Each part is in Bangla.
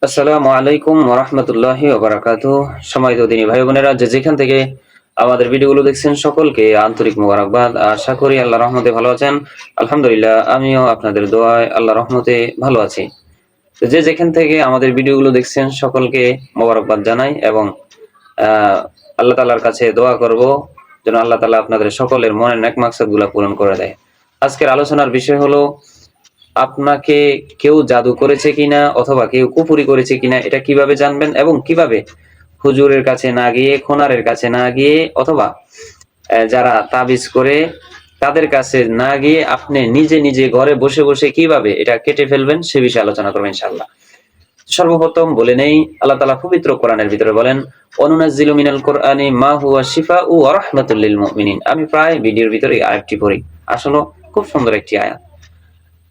আসসালামু আলাইকুম ওয়া রাহমাতুল্লাহি ওয়া বারাকাতুহু। সম্মানিত দিনী ভাই বোনেরা, যে যেখান থেকে আমাদের ভিডিওগুলো দেখছেন সকলকে আন্তরিক মোবারকবাদ। আশা করি আল্লাহর রহমতে ভালো আছেন। আলহামদুলিল্লাহ, আমিও আপনাদের দোয়ায় আল্লাহর রহমতে ভালো আছি। তো যে যেখান থেকে আমাদের ভিডিওগুলো দেখছেন সকলকে মোবারকবাদ জানাই এবং আহ আল্লাহ তাআলার কাছে দোয়া করব যেন আল্লাহ তাআলা আপনাদের সকলের মনের নেক মাকসাদগুলো পূরণ করে দেয়। আজকের আলোচনার বিষয় হলো, আপনাকে কেউ জাদু করেছে কিনা অথবা কেউ কুফরি করেছে কিনা এটা কিভাবে জানবেন, এবং কিভাবে হুজুরের কাছে না গিয়ে, খোনারের কাছে না গিয়ে, অথবা যারা তাবিজ করে তাদের কাছে না গিয়ে আপনি নিজে নিজে ঘরে বসে বসে কিভাবে এটা কেটে ফেলবেন সে বিষয়ে আলোচনা করবেন ইনশাআল্লাহ। সর্বপ্রথম বলে নেই, আল্লাহ তাআলা পবিত্র কোরআনের ভিতরে বলেন, অনুনাজ্জিলু মিনাল কোরআনি মা হুয়া শিফাউ ওয়া রাহমাতুল লিল মুমিনিন। আমি প্রায় ভিডিওর ভিতরে এই আয়াতটি পড়ি, আসলে খুব সুন্দর একটি আয়াত।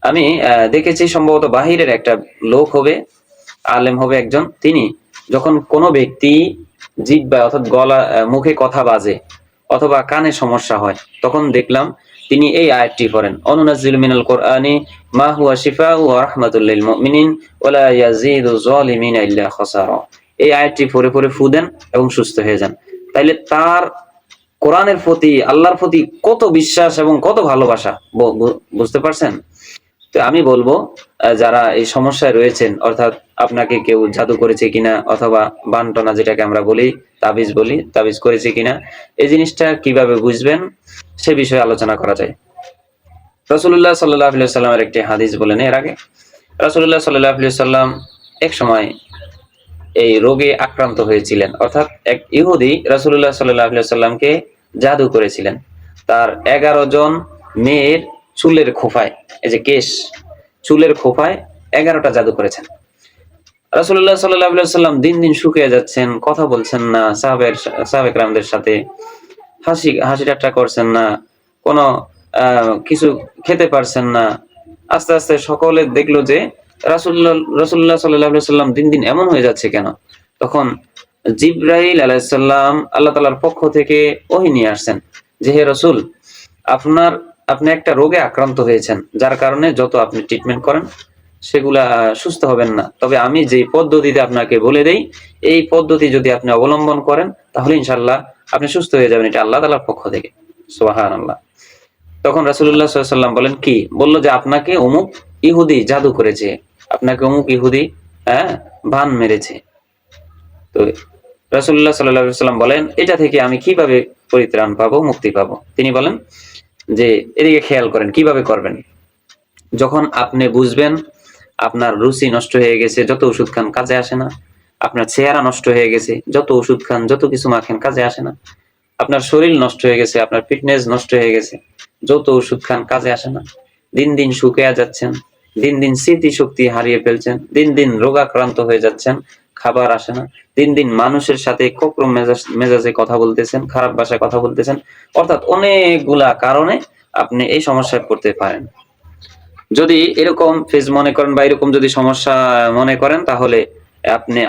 আমি দেখেছি সম্ভবত বাহিরের একটা লোক হবে, আলেম হবে একজন, তিনি যখন কোনো ব্যক্তি জিহ্বা অর্থাৎ গলা মুখে কথা বাজে অথবা কানে সমস্যা হয়, তখন দেখলাম তিনি এই আয়াতটি পড়েন, অনুনাজ্জিলু মিনাল কোরআনি মা হুয়া শিফাউ ওয়া রাহমাতুল লিল মুমিনিন ওয়া লা ইয়াজিদু যালিমিনা ইল্লা খাসারা। এই আয়াতটি পড়ে পড়ে ফু দেন এবং সুস্থ হয়ে যান। তাইলে তার কোরআনের প্রতি, আল্লাহর প্রতি কত বিশ্বাস এবং কত ভালোবাসা, বুঝতে পারছেন? তো আমি বলবো, যারা এই সমস্যায় রয়েছেন, অর্থাৎ আপনাকে কেউ জাদু করেছে কিনা অথবা বানটনা যেটাকে আমরা বলি, তাবিজ করেছে কিনা, এই জিনিসটা কিভাবে বুঝবেন সে বিষয়ে আলোচনা করা যায়। রাসূলুল্লাহ সাল্লাল্লাহু আলাইহি সাল্লামের একটি হাদিস বলেন এর আগে। রাসূলুল্লাহ সাল্লাল্লাহু আলাইহি সাল্লাম এক সময় এই রোগে আক্রান্ত হয়েছিলেন, অর্থাৎ এক ইহুদি রাসূলুল্লাহ সাল্লাল্লাহু আলাইহি সাল্লামকে জাদু করেছিলেন। তার 11 জন মেয়ের চুলের খোঁপায়, এই যে কেশ, চুলের খোঁপায় 11টা জাদু করেছেন। রাসূলুল্লাহ সাল্লাল্লাহু আলাইহি সাল্লাম দিন দিন শুকিয়ে যাচ্ছেন, কথা বলছেন না, সাহাবে কেরামদের সাথে হাসি ঠাট্টা করছেন না, কোনো কিছু খেতে পারছেন না। আস্তে আস্তে সকলে দেখলো যে রাসূলুল্লাহ সাল্লাল্লাহু আলাইহি সাল্লাম দিন দিন এমন হয়ে যাচ্ছে কেন। তখন জিবরাইল আলাইহিস সালাম আল্লাহ তাআলার পক্ষ থেকে ওহী নিয়ে আসছেন যে, হে রাসূল, আপনি একটা রোগে আক্রান্ত হয়েছেন, যার কারণে যত আপনি ট্রিটমেন্ট করেন সেগুলা সুস্থ হবেন না। তবে আমি যে পদ্ধতিতে আপনাকে বলে দেই, এই পদ্ধতি যদি আপনি অবলম্বন করেন তাহলে ইনশাআল্লাহ আপনি সুস্থ হয়ে যাবেন। এটা আল্লাহ তাআলার পক্ষ থেকে। সুবহানাল্লাহ। তখন রাসূলুল্লাহ সাল্লাল্লাহু আলাইহি ওয়াসাল্লাম বলেন, কি বলল? যে আপনাকে অমুক ইহুদি জাদু করেছে, আপনাকে অমুক ইহুদি বান মেরেছে। তো রাসূলুল্লাহ সাল্লাল্লাহু আলাইহি ওয়াসাল্লাম বলেন, এটা থেকে আমি কিভাবে পরিত্রাণ পাবো, মুক্তি পাবো? তিনি বলেন যে, এদিকে খেয়াল করেন কিভাবে করবেন। যখন আপনি বুঝবেন আপনার রুচি নষ্ট হয়ে গেছে, যত ওষুধ খান কাজে আসে না, আপনার চেহারা নষ্ট হয়ে গেছে, যত ওষুধ খান, যত কিছু মাখেন কাজে আসে না, আপনার শরীর নষ্ট হয়ে গেছে, আপনার ফিটনেস নষ্ট হয়ে গেছে, যত ওষুধ খান কাজে আসে না, দিন দিন শুকিয়ে যাচ্ছেন, দিন দিন স্মৃতিশক্তি হারিয়ে ফেলছেন, দিন দিন রোগাক্রান্ত হয়ে যাচ্ছেন, খাবার আসে না, দিন দিন মানুষের সাথে কোকরম মেজাজে কথা বলতেছেন, খারাপ ভাষায় কথা বলতেছেন, অর্থাৎ অনেকগুলা কারণে আপনি এই সমস্যায় পড়তে পারেন। যদি এরকম ফেজ মনে করেন বা এরকম যদি সমস্যা মনে করেন, তাহলে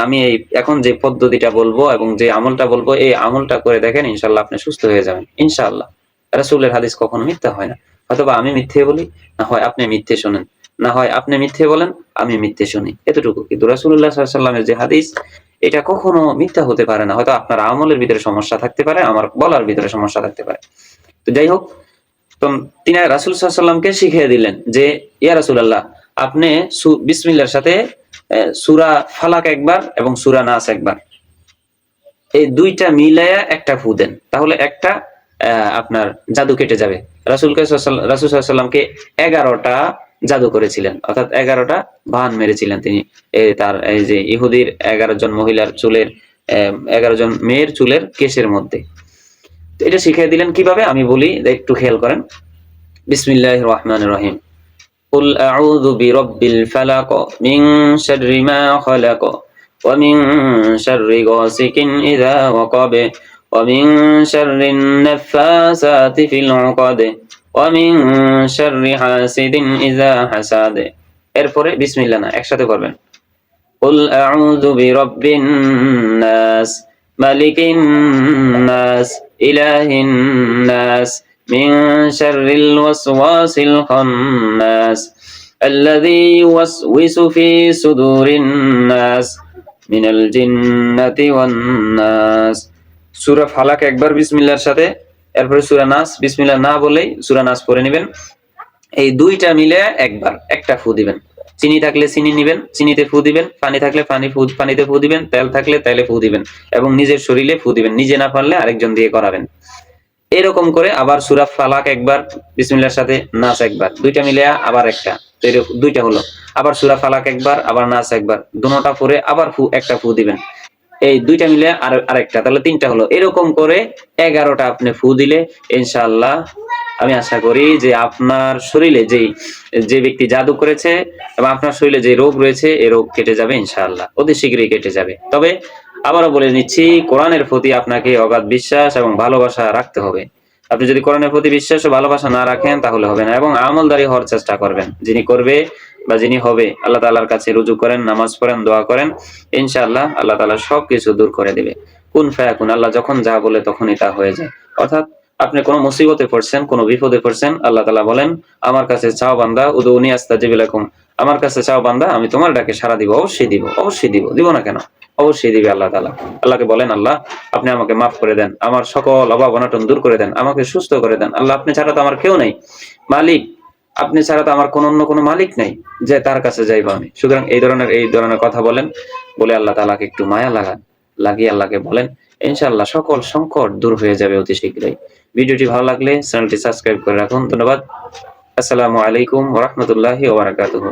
আমি এই এখন যে পদ্ধতিটা বলবো এবং যে আমলটা বলবো, এই আমলটা করে দেখেন, ইনশাআল্লাহ আপনি সুস্থ হয়ে যাবেন ইনশাআল্লাহ। রাসূলের হাদিস কখনো মিথ্যা হয় না। হয়তোবা আমি মিথ্যে বলি, না হয় আপনি মিথ্যে শোনেন, না হয় আপনি মিথ্যে বলেন, আমি মিথ্যে শুনি, এতটুকু। কিন্তু রাসূলুল্লাহ সাল্লাল্লাহু আলাইহি ওয়াসাল্লামের যে হাদিস, এটা কখনো মিথ্যা হতে পারে না। হয়তো আপনার আমলের ভিতরে সমস্যা থাকতে পারে, আমার বলার ভিতরে সমস্যা থাকতে পারে। তো যাই হোক, তো তিনি রাসূল সাল্লাল্লাহু আলাইহি ওয়াসাল্লামকে শিখিয়ে দিলেন যে, ইয়া রাসূলুল্লাহ, আপনি বিসমিল্লাহর সাথে সূরা ফালাক একবার এবং সূরা নাস একবার, এই দুইটা মিলায়া একটা ফু দেন, তাহলে একটা আপনার জাদু কেটে যাবে। রাসূল সাল্লাল্লাহু আলাইহি ওয়াসাল্লামকে 11টা জাদু করেছিলেন, অর্থাৎ 11টা বান মেরেছিলেন তিনি। তার এই যে ইহুদির 11 জন মহিলার চুলের, 11 জন মেয়ের চুলের কেশের মধ্যে। এটা শিখিয়ে দিলেন কিভাবে আমি বলি, একটু খেয়াল করেন। বিসমিল্লাহির রহমানির রহিম। কুল আউযু বিরাব্বিল ফালাক মিন শাররি মা খালাক ওয়া মিন শাররি গাসিকিন ইযা ওয়াকাব ওয়া মিন শাররিন নাফাসাতি ফিল উকাদ ওয়া মিন শাররি হাসিদিন ইযা হাসাদ। এরপরে বিসমিল্লাহ না, একসাথে করবেন। কুল আউযু বিরাব্বিন নাস মালিকিন নাস ইলাহিন নাস মিন শাররিল ওয়াসওয়াসিল খান্নাস আল্লাযী ইউওয়াসওয়িসু ফি সুদুরিন নাস মিনাল জিন্নাতি ওয়ান নাস। সূরা ফালাক একবার বিসমিল্লাহর সাথে, এরপরে সূরা নাস বিসমিল্লাহ না বলেই সূরা নাস পড়ে নেবেন। এই দুইটা মিলে একবার একটা ফু দিবেন। চিনি থাকলে চিনি নিবেন, চিনিতে ফু দিবেন, পানি থাকলে পানিতে ফু দিবেন, তেল থাকলে তেলে ফু দিবেন এবং নিজের শরীরে ফু দিবেন। নিজে না পারলে আরেকজন দিয়ে করাবেন। এরকম করে আবার সূরা ফালাক একবার বিসমিল্লাহর সাথে, নাস একবার, দুইটা মিলে আবার একটা, তো এরকম দুইটা হলো। আবার সূরা ফালাক একবার, আবার নাস একবার, দুটোটা পরে আবার একটা ফু দিবেন। এই দুইটা মিলে আরেকটা, তাহলে তিনটা হলো। এরকম করে 11টা আপনি ফু দিলে ইনশাআল্লাহ আমি আশা করি যে আপনার শরীরে যে ব্যক্তি জাদু করেছে এবং আপনার শরীরে যে রোগ রয়েছে এই রোগ কেটে যাবে ইনশাআল্লাহ, অতি শীঘ্রই কেটে যাবে। তবে আবারও বলে নিচ্ছি, কোরআনের প্রতি আপনাকে অগাধ বিশ্বাস এবং ভালোবাসা রাখতে হবে। আপনি যদি কোরআনের প্রতি বিশ্বাস ও ভালোবাসা না রাখেন তাহলে হবে না, এবং আমলদারি হওয়ার চেষ্টা করবেন। যিনি করবে বা যিনি হবে, আল্লাহ তাআলার কাছে রুজু করেন, নামাজ পড়েন, দোয়া করেন, ইনশাআল্লাহ আল্লাহ তাআলা সবকিছু দূর করে দিবে। কুন ফায়াকুন, আল্লাহ যখন যা বলে তখনই তা হয়ে যায়। অর্থাৎ আপনি কোনো মুসিবতে পড়ছেন, কোনো বিপদে পড়ছেন, আল্লাহ তাআলা বলেন, আমার কাছে চাও বান্দা, উদউনি আস্তাজিব লাকুম, আমার কাছে চাও বান্দা, আমি তোমার ডাকে সাড়া দিব। অবশ্যই দিব, অবশ্যই দিব, দিব না কেন? অবশ্যই দিবে আল্লাহ তাআলা। আল্লাহকে বলেন, আল্লাহ আপনি আমাকে মাফ করে দেন, আমার সকল অভাব অনটন দূর করে দেন, আমাকে সুস্থ করে দেন। আল্লাহ আপনি ছাড়া তো আমার কেউ নাই, মালিক আপনি ছাড়া তো আমার অন্য কোনো মালিক নাই যে তার কাছে যাইবো আমি। সুতরাং এই ধরনের কথা বলেন, বলে আল্লাহ তাআলাকে একটু মায়া লাগিয়ে আল্লাহকে বলেন, ইনশাআল্লাহ সকল সংকট দূর হয়ে যাবে অতি শীঘ্রই। ভিডিওটি ভালো লাগলে চ্যানেলটি সাবস্ক্রাইব করে রাখুন। ধন্যবাদ। আসসালামু আলাইকুম ওয়া রাহমাতুল্লাহি ওয়া বারাকাতুহু।